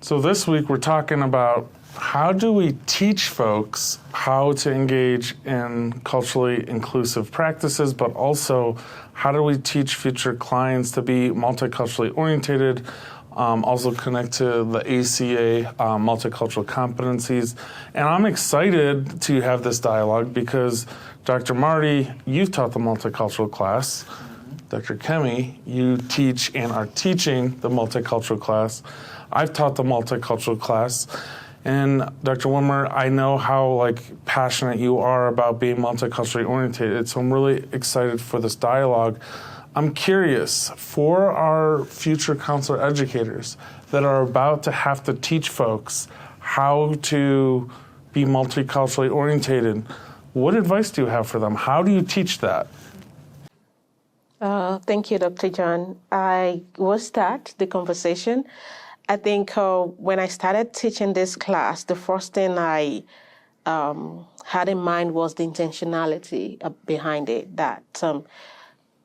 So this week we're talking about how do we teach folks how to engage in culturally inclusive practices, but also how do we teach future clients to be multiculturally oriented, also connect to the ACA multicultural competencies. And I'm excited to have this dialogue because Dr. Marty, you've taught the multicultural class. Dr. Kemi, you teach and are teaching the multicultural class. I've taught the multicultural class. And Dr. Wimmer, I know how passionate you are about being multiculturally oriented, so I'm really excited for this dialogue. I'm curious, for our future counselor educators that are about to have to teach folks how to be multiculturally oriented, what advice do you have for them? How do you teach that? Thank you, Dr. John. I will start the conversation. I think when I started teaching this class, the first thing I had in mind was the intentionality behind it, that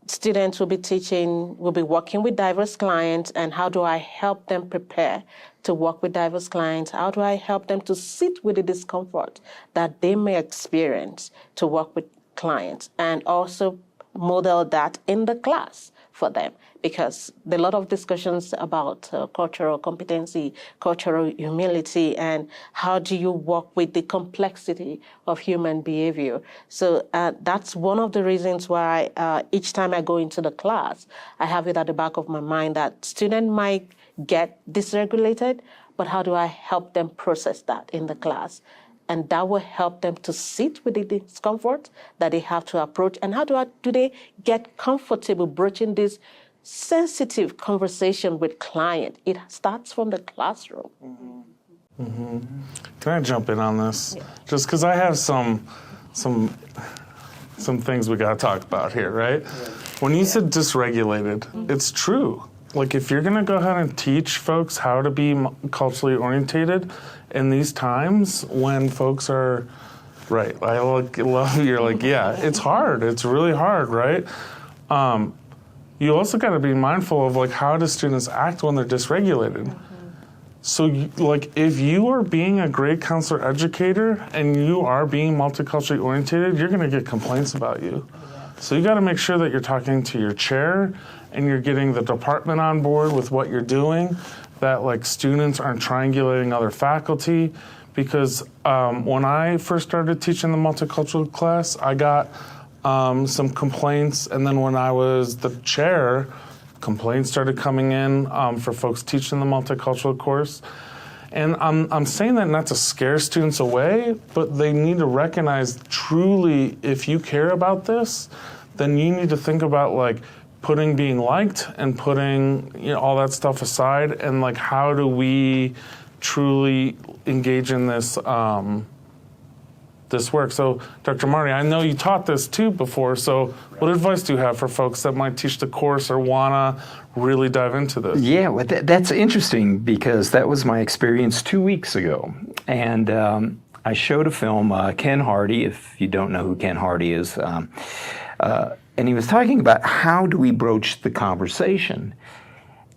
students will be working with diverse clients, and how do I help them prepare to work with diverse clients? How do I help them to sit with the discomfort that they may experience to work with clients, and also model that in the class for them? Because there are a lot of discussions about cultural competency, cultural humility, and how do you work with the complexity of human behavior. So that's one of the reasons why each time I go into the class, I have it at the back of my mind that students might get dysregulated, but how do I help them process that in the class? And that will help them to sit with the discomfort that they have to approach. And how do they get comfortable broaching this sensitive conversation with client? It starts from the classroom. Mm-hmm. Mm-hmm. Can I jump in on this? Yeah. Just because I have some things we got to talk about here, right? Yeah. When you said dysregulated, it's true. If you're going to go ahead and teach folks how to be culturally orientated in these times when folks are, right, I love you're yeah, it's hard. It's really hard, right? You also got to be mindful of how do students act when they're dysregulated. Mm-hmm. So if you are being a great counselor educator and you are being multiculturally oriented, you're going to get complaints about you. So you got to make sure that you're talking to your chair and you're getting the department on board with what you're doing, that students aren't triangulating other faculty. Because when I first started teaching the multicultural class, I got some complaints, and then when I was the chair, complaints started coming in for folks teaching the multicultural course. And I'm saying that not to scare students away, but they need to recognize truly, if you care about this, then you need to think about putting being liked and putting all that stuff aside, and how do we truly engage in this this work. So Dr. Marty, I know you taught this too before, so what advice do you have for folks that might teach the course or want to really dive into this? Yeah, well, that's interesting because that was my experience 2 weeks ago. And I showed a film, Ken Hardy, if you don't know who Ken Hardy is, and he was talking about how do we broach the conversation.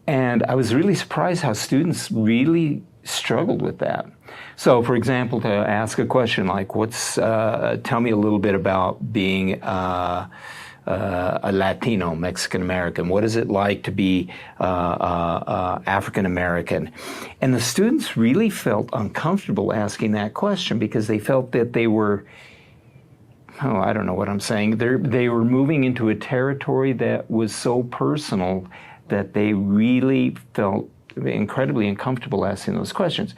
And I was really surprised how students really struggled with that. So, for example, to ask a question like, tell me a little bit about being a Latino, Mexican American. What is it like to be African American? And the students really felt uncomfortable asking that question because they felt that they were, I don't know what I'm saying. They were moving into a territory that was so personal that they really felt incredibly uncomfortable asking those questions.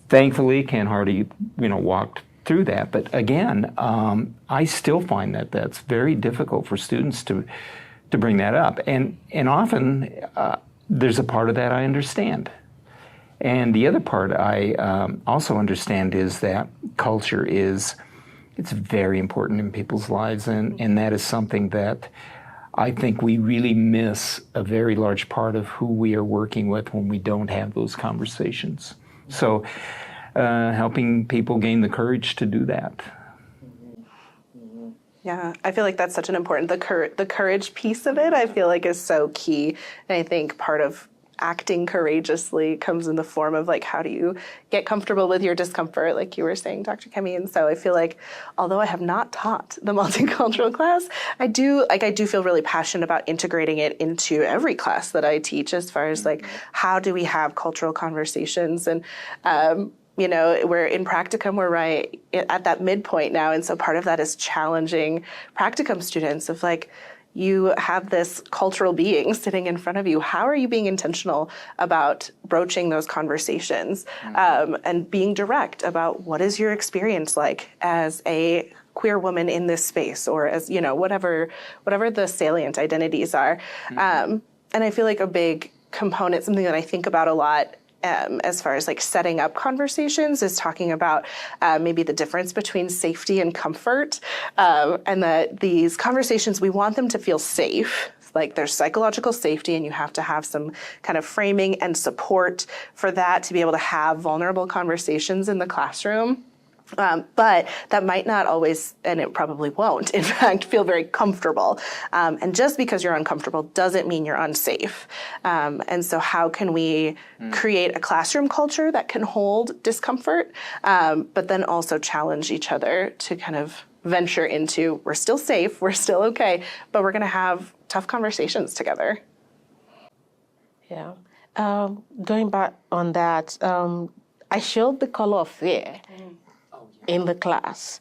Thankfully, Ken Hardy, walked through that. But again, I still find that that's very difficult for students to bring that up. And often there's a part of that I understand. And the other part I also understand is that culture it's very important in people's lives. And that is something that I think we really miss a very large part of who we are working with when we don't have those conversations. So helping people gain the courage to do that. Yeah, I feel like that's such an important, the courage piece of it, I feel like is so key. And I think part of acting courageously comes in the form of like, how do you get comfortable with your discomfort, like you were saying, Dr. Kemi. And so I feel like, although I have not taught the multicultural class, I do feel really passionate about integrating it into every class that I teach, as far as like, how do we have cultural conversations? And you know, we're in practicum, we're right at that midpoint now. And so part of that is challenging practicum students of like, you have this cultural being sitting in front of you. How are you being intentional about broaching those conversations and being direct about what is your experience like as a queer woman in this space, or as, you know, whatever the salient identities are. And I feel like a big component, something that I think about a lot as far as like setting up conversations, is talking about maybe the difference between safety and comfort, and that these conversations, we want them to feel safe. Like there's psychological safety, and you have to have some kind of framing and support for that to be able to have vulnerable conversations in the classroom. But that might not always, and it probably won't, in fact, feel very comfortable. And just because you're uncomfortable doesn't mean you're unsafe. And so how can we create a classroom culture that can hold discomfort, but then also challenge each other to kind of venture into, we're still safe, we're still okay, but we're going to have tough conversations together. Yeah. Going back on that, I showed the color of fear in the class,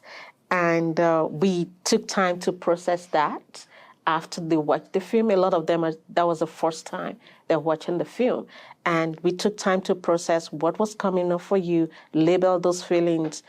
and we took time to process that after they watched the film. A lot of them, that was the first time they're watching the film, and we took time to process what was coming up for you, label those feelings.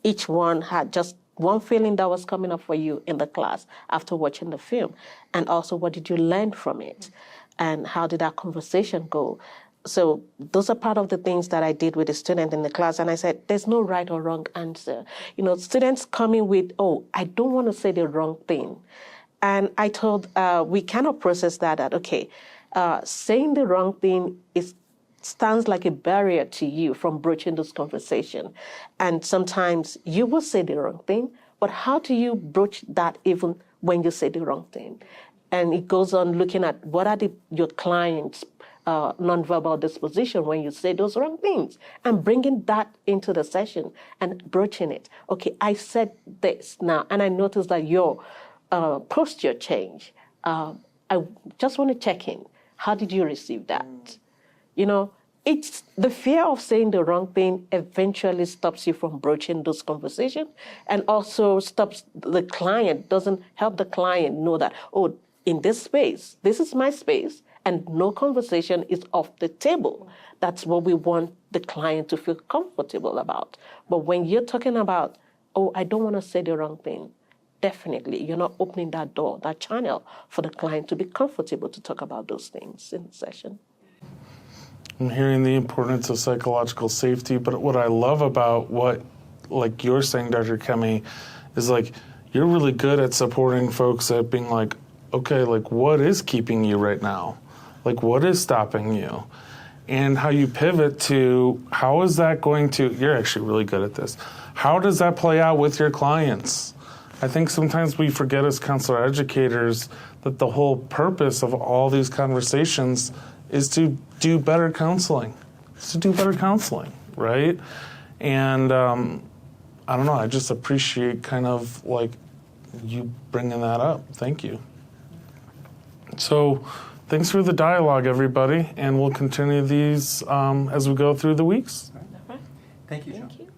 Each one had just one feeling that was coming up for you in the class after watching the film, and also what did you learn from it, and how did that conversation go. So those are part of the things that I did with the student in the class. And I said, there's no right or wrong answer. You know, students coming with, oh, I don't want to say the wrong thing. And I told, we cannot process that, okay, saying the wrong thing stands like a barrier to you from broaching this conversation. And sometimes you will say the wrong thing, but how do you broach that even when you say the wrong thing? And it goes on looking at what are your clients' nonverbal disposition when you say those wrong things, and bringing that into the session and broaching it. Okay, I said this now, and I noticed that your posture changed. I just want to check in. How did you receive that? You know, it's the fear of saying the wrong thing eventually stops you from broaching those conversations, and also stops the client, doesn't help the client know that, oh, in this space, this is my space, and no conversation is off the table. That's what we want the client to feel comfortable about. But when you're talking about, oh, I don't want to say the wrong thing, definitely you're not opening that door, that channel for the client to be comfortable to talk about those things in the session. I'm hearing the importance of psychological safety, but what I love about what, like you're saying, Dr. Kemi, is like you're really good at supporting folks at being like, okay, like what is keeping you right now? Like what is stopping you? And how you pivot to how is that going to, you're actually really good at this. How does that play out with your clients? I think sometimes we forget as counselor educators that the whole purpose of all these conversations is to do better counseling. It's to do better counseling, right? And I don't know, I just appreciate kind of like you bringing that up. Thank you. So thanks for the dialogue, everybody, and we'll continue these as we go through the weeks. Thank you, Sean. Thank you.